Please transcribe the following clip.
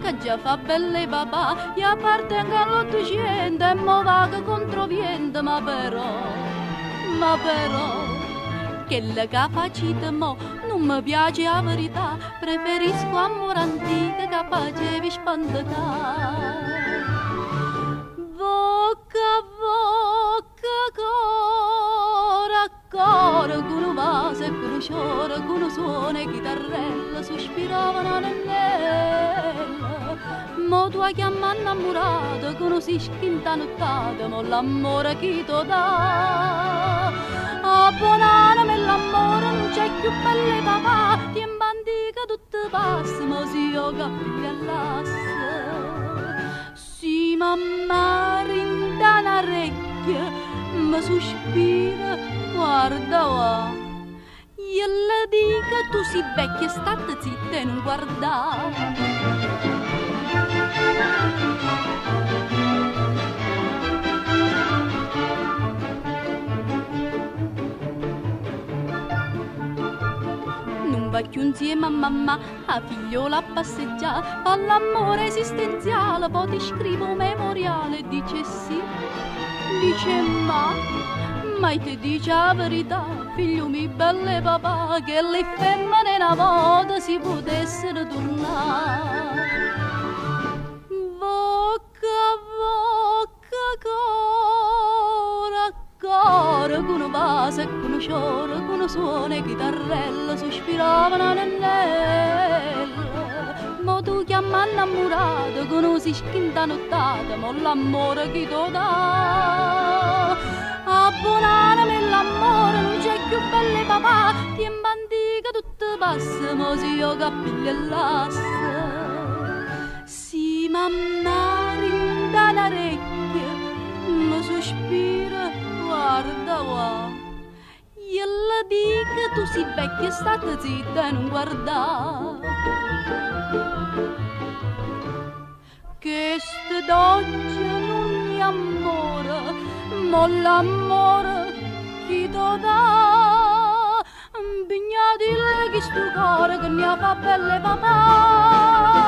Che già fa belle papà, e appartengo all'800 e mo vaga contro vento, ma però, quella che facite mo non mi piace la verità, preferisco amore antico che facevi spantare. Bocca a bocca, cora a cora, con un vaso e con un cioro, con un suono e chitarrella, sospiravano nell'ella. Mo tu hai chiamato innamorato, con un sischinta nottata, mo l'amore chi ti dà. Abbonanami l'amore, non c'è più belle papà, ti imbandica tutte passe, mo si io capigli all'asse. Si mamma rinda un'orecchia, mi sospira, guarda va. Io le dico, tu si vecchia, state zitta e non guardare. Va più insieme a mamma, a figliola a passeggiare, all'amore esistenziale, poi ti scrivo un memoriale, dice sì, dice ma ti dice la verità, figlio mio belle papà, che le femmine una volta si potessero tornare. Bocca a bocca, cora, con un vaso e con un cioro, con un suono e chitarrella, sospiravano nell'ella. Mo tu chiama innamorato, con un sischinta nottata, mo l'amore chi ti dà. Abbonanami l'amore, non c'è più belle papà, ti imbandica tutte passe, mo si io capiglio l'asse. Si mamma rinda un'orecchia, mi sospira, guarda va. Io le dico, tu si vecchia, state zitta e non guardare. Che ste d'oggi non mi amore, mo l'amore chi ti dà. Bignati leghi sto cuore che mi fa belle papà.